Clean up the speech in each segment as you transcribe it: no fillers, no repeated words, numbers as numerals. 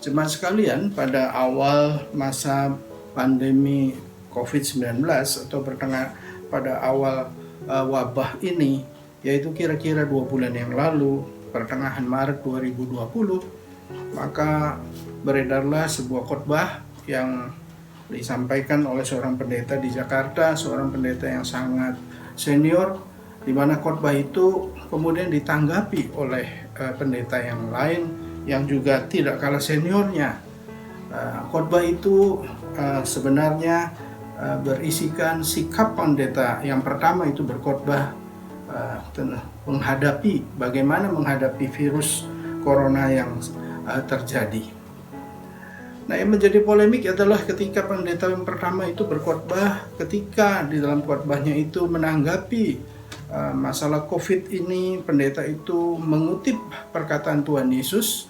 Jemaat sekalian, pada awal masa pandemi COVID-19 atau pada awal wabah ini, yaitu kira-kira 2 bulan yang lalu, pertengahan Maret 2020, maka beredarlah sebuah khotbah yang disampaikan oleh seorang pendeta di Jakarta, seorang pendeta yang sangat senior, di mana khotbah itu kemudian ditanggapi oleh pendeta yang lain yang juga tidak kalah seniornya. Khotbah itu sebenarnya berisikan sikap pendeta. Yang pertama itu berkhotbah bagaimana menghadapi virus corona yang terjadi. Nah, yang menjadi polemik adalah ketika pendeta yang pertama itu berkhotbah, ketika di dalam khotbahnya itu menanggapi masalah COVID ini, pendeta itu mengutip perkataan Tuhan Yesus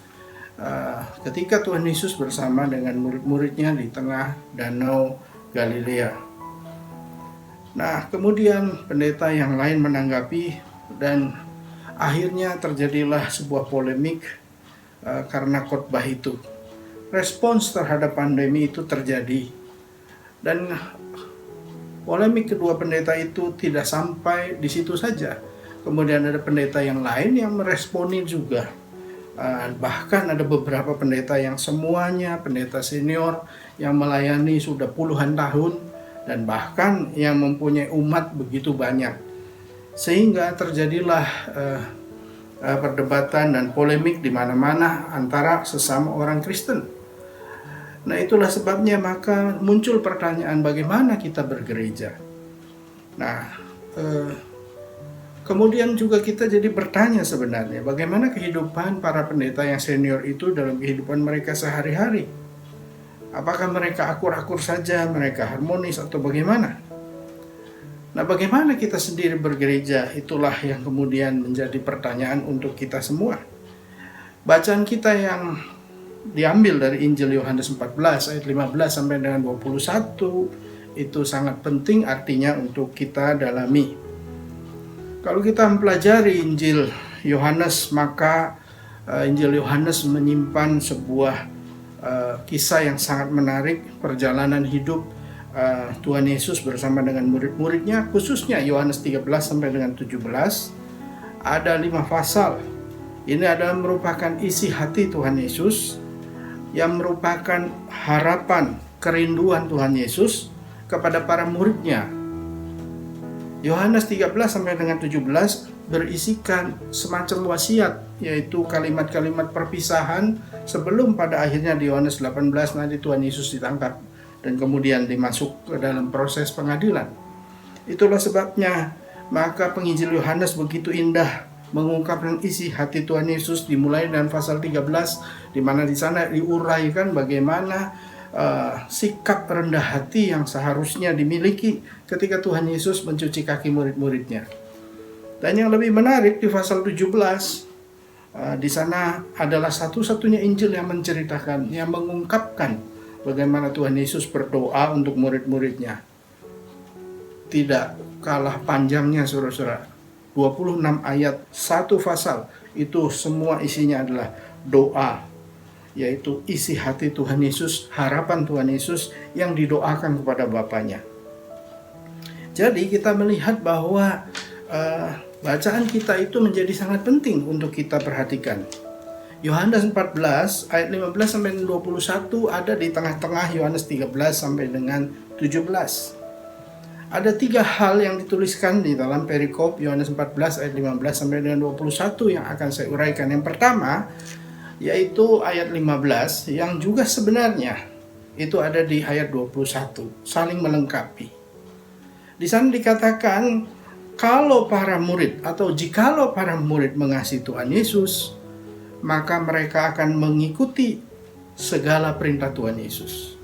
ketika Tuhan Yesus bersama dengan murid-muridnya di tengah danau Galilea. Nah, kemudian pendeta yang lain menanggapi dan akhirnya terjadilah sebuah polemik karena khotbah itu. Respons terhadap pandemi itu terjadi dan polemik kedua pendeta itu tidak sampai di situ saja. Kemudian ada pendeta yang lain yang meresponi juga. Bahkan ada beberapa pendeta yang semuanya pendeta senior yang melayani sudah puluhan tahun dan bahkan yang mempunyai umat begitu banyak, sehingga terjadilah perdebatan dan polemik di mana-mana antara sesama orang Kristen. Nah, itulah sebabnya maka muncul pertanyaan bagaimana kita bergereja. Nah, kemudian juga kita jadi bertanya sebenarnya bagaimana kehidupan para pendeta yang senior itu dalam kehidupan mereka sehari-hari. Apakah mereka akur-akur saja, mereka harmonis atau bagaimana? Nah, bagaimana kita sendiri bergereja? Itulah yang kemudian menjadi pertanyaan untuk kita semua. Bacaan kita yang diambil dari Injil Yohanes 14 ayat 15 sampai dengan 21 itu sangat penting artinya untuk kita dalami. Kalau kita mempelajari Injil Yohanes, maka Injil Yohanes menyimpan sebuah kisah yang sangat menarik, perjalanan hidup Tuhan Yesus bersama dengan murid-muridnya, khususnya Yohanes 13 sampai dengan 17. Ada 5 pasal. Ini adalah merupakan isi hati Tuhan Yesus yang merupakan harapan, kerinduan Tuhan Yesus kepada para muridnya. Yohanes 13 sampai dengan 17 berisikan semacam wasiat, yaitu kalimat-kalimat perpisahan sebelum pada akhirnya di Yohanes 18 nanti Tuhan Yesus ditangkap dan kemudian dimasuk ke dalam proses pengadilan. Itulah sebabnya maka penginjil Yohanes begitu indah mengungkapkan isi hati Tuhan Yesus, dimulai dengan pasal 13 di mana di sana diuraikan bagaimana sikap rendah hati yang seharusnya dimiliki ketika Tuhan Yesus mencuci kaki murid-muridnya. Dan yang lebih menarik di pasal 17, di sana adalah satu-satunya Injil yang menceritakan, yang mengungkapkan bagaimana Tuhan Yesus berdoa untuk murid-muridnya. Tidak kalah panjangnya, saudara-saudara. 26 ayat, satu pasal, itu semua isinya adalah doa, yaitu isi hati Tuhan Yesus, harapan Tuhan Yesus yang didoakan kepada Bapanya. Jadi kita melihat bahwa bacaan kita itu menjadi sangat penting untuk kita perhatikan. Yohanes 14 ayat 15 sampai 21 ada di tengah-tengah Yohanes 13 sampai dengan 17. Ada 3 hal yang dituliskan di dalam perikop Yohanes 14 ayat 15 sampai dengan 21 yang akan saya uraikan. Yang pertama yaitu ayat 15 yang juga sebenarnya itu ada di ayat 21, saling melengkapi. Di sana dikatakan kalau para murid atau jikalau para murid mengasihi Tuhan Yesus, maka mereka akan mengikuti segala perintah Tuhan Yesus.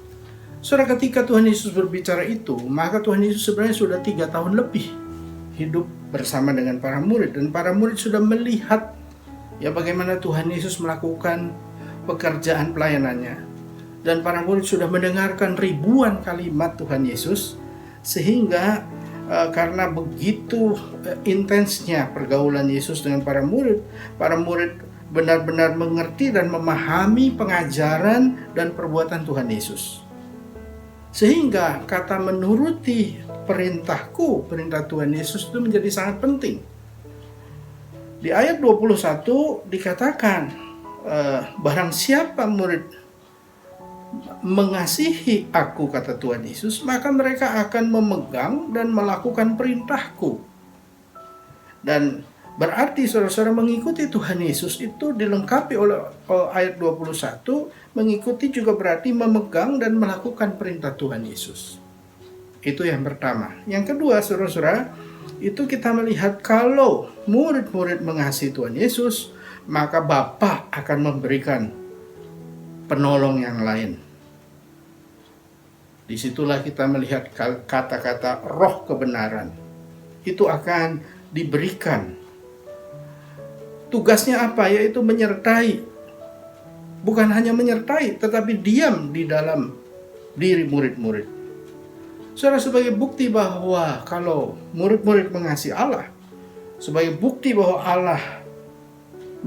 Saudara, ketika Tuhan Yesus berbicara itu, maka Tuhan Yesus sebenarnya sudah 3 tahun lebih hidup bersama dengan para murid, dan para murid sudah melihat ya bagaimana Tuhan Yesus melakukan pekerjaan pelayanannya, dan para murid sudah mendengarkan ribuan kalimat Tuhan Yesus, sehingga karena begitu intensnya pergaulan Yesus dengan para murid benar-benar mengerti dan memahami pengajaran dan perbuatan Tuhan Yesus. Sehingga kata menuruti perintahku, perintah Tuhan Yesus itu menjadi sangat penting. Di ayat 21 dikatakan, barang siapa murid mengasihi aku, kata Tuhan Yesus, maka mereka akan memegang dan melakukan perintahku. Dan berarti saudara-saudara, mengikuti Tuhan Yesus itu dilengkapi oleh ayat 21, mengikuti juga berarti memegang dan melakukan perintah Tuhan Yesus. Itu yang pertama. Yang kedua, saudara-saudara, itu kita melihat kalau murid-murid mengasihi Tuhan Yesus, maka Bapa akan memberikan penolong yang lain. Disitulah kita melihat kata-kata roh kebenaran. Itu akan diberikan. Tugasnya apa? Yaitu menyertai. Bukan hanya menyertai, tetapi diam di dalam diri murid-murid. Saudara, sebagai bukti bahwa kalau murid-murid mengasihi Allah, sebagai bukti bahwa Allah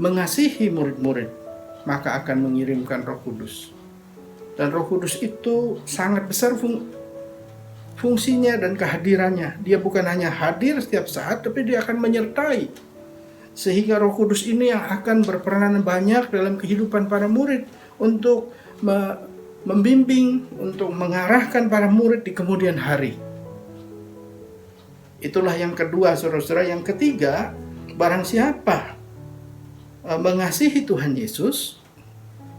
mengasihi murid-murid, maka akan mengirimkan Roh Kudus. Dan Roh Kudus itu sangat besar fungsinya dan kehadirannya. Dia bukan hanya hadir setiap saat, tapi dia akan menyertai. Sehingga Roh Kudus ini yang akan berperanan banyak dalam kehidupan para murid untuk membimbing, untuk mengarahkan para murid di kemudian hari. Itulah yang kedua, saudara-saudara. Yang ketiga, barang siapa mengasihi Tuhan Yesus,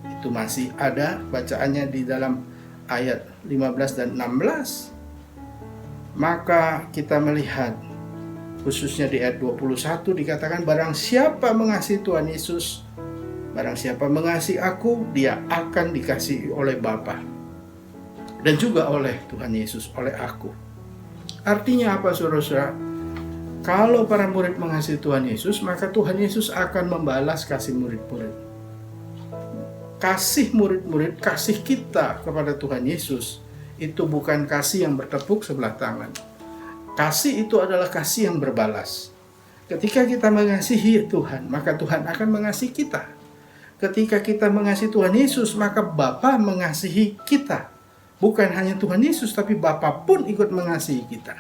itu masih ada bacaannya di dalam ayat 15 dan 16. Maka kita melihat khususnya di ayat 21 dikatakan, barang siapa mengasihi Tuhan Yesus, barang siapa mengasihi aku, dia akan dikasihi oleh Bapa dan juga oleh Tuhan Yesus, oleh aku. Artinya apa, saudara-saudara? Kalau para murid mengasihi Tuhan Yesus, maka Tuhan Yesus akan membalas kasih murid-murid. Kasih murid-murid, kasih kita kepada Tuhan Yesus, itu bukan kasih yang bertepuk sebelah tangan. Kasih itu adalah kasih yang berbalas. Ketika kita mengasihi Tuhan, maka Tuhan akan mengasihi kita. Ketika kita mengasihi Tuhan Yesus, maka Bapa mengasihi kita. Bukan hanya Tuhan Yesus, tapi Bapa pun ikut mengasihi kita.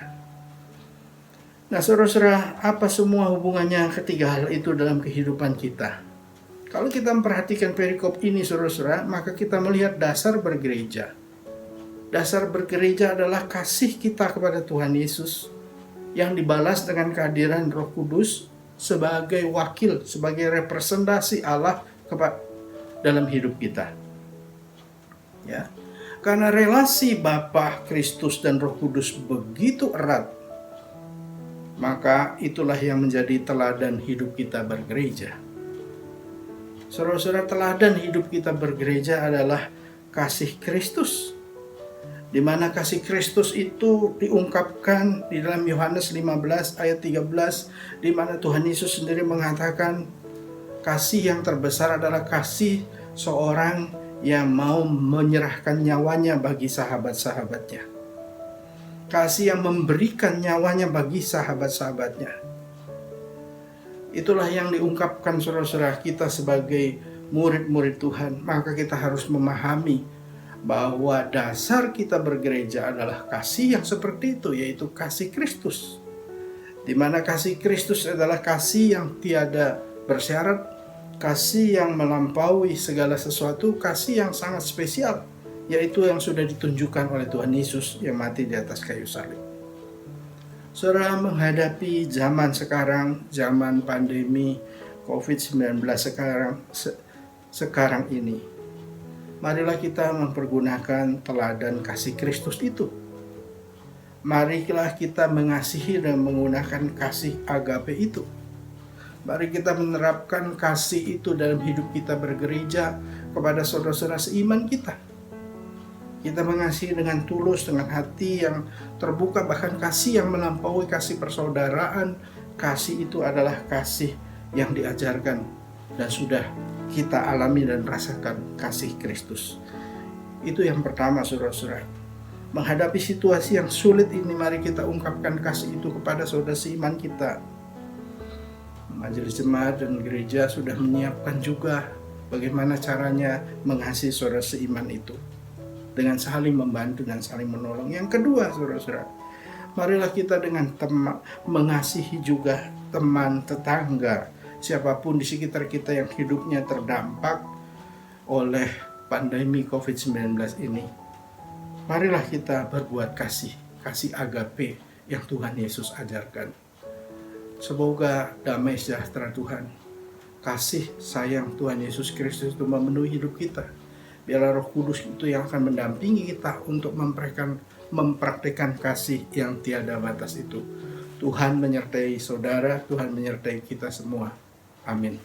Nah, saudara-saudara, apa semua hubungannya ketiga hal itu dalam kehidupan kita? Kalau kita memperhatikan perikop ini, saudara-saudara, maka kita melihat dasar bergereja. Dasar bergereja adalah kasih kita kepada Tuhan Yesus yang dibalas dengan kehadiran Roh Kudus sebagai wakil, sebagai representasi Allah dalam hidup kita. Ya. Karena relasi Bapa, Kristus, dan Roh Kudus begitu erat, maka itulah yang menjadi teladan hidup kita bergereja. Saudara-saudara, teladan hidup kita bergereja adalah kasih Kristus, di mana kasih Kristus itu diungkapkan di dalam Yohanes 15 ayat 13, di mana Tuhan Yesus sendiri mengatakan kasih yang terbesar adalah kasih seorang yang mau menyerahkan nyawanya bagi sahabat-sahabatnya. Kasih yang memberikan nyawanya bagi sahabat-sahabatnya. Itulah yang diungkapkan, saudara-saudara, kita sebagai murid-murid Tuhan. Maka kita harus memahami bahwa dasar kita bergereja adalah kasih yang seperti itu, yaitu kasih Kristus. Di mana kasih Kristus adalah kasih yang tiada bersyarat, kasih yang melampaui segala sesuatu, kasih yang sangat spesial, yaitu yang sudah ditunjukkan oleh Tuhan Yesus yang mati di atas kayu salib. Saudara, menghadapi zaman sekarang, zaman pandemi COVID-19 sekarang ini, marilah kita mempergunakan teladan kasih Kristus itu. Marilah kita mengasihi dan menggunakan kasih agape itu. Mari kita menerapkan kasih itu dalam hidup kita bergereja kepada saudara-saudara seiman kita. Kita mengasihi dengan tulus, dengan hati yang terbuka, bahkan kasih yang melampaui kasih persaudaraan. Kasih itu adalah kasih yang diajarkan dan sudah kita alami dan rasakan, kasih Kristus. Itu yang pertama, saudara-saudara. Menghadapi situasi yang sulit ini, mari kita ungkapkan kasih itu kepada saudara seiman kita. Majelis Jemaat dan gereja sudah menyiapkan juga bagaimana caranya mengasihi saudara seiman itu, dengan saling membantu dan saling menolong. Yang kedua, saudara-saudara, marilah kita dengan mengasihi juga teman, tetangga, siapapun di sekitar kita yang hidupnya terdampak oleh pandemi COVID-19 ini. Marilah kita berbuat kasih agape yang Tuhan Yesus ajarkan. Semoga damai sejahtera Tuhan, kasih sayang Tuhan Yesus Kristus itu memenuhi hidup kita. Biarlah Roh Kudus itu yang akan mendampingi kita untuk mempraktikkan kasih yang tiada batas itu. Tuhan menyertai saudara, Tuhan menyertai kita semua. Amin.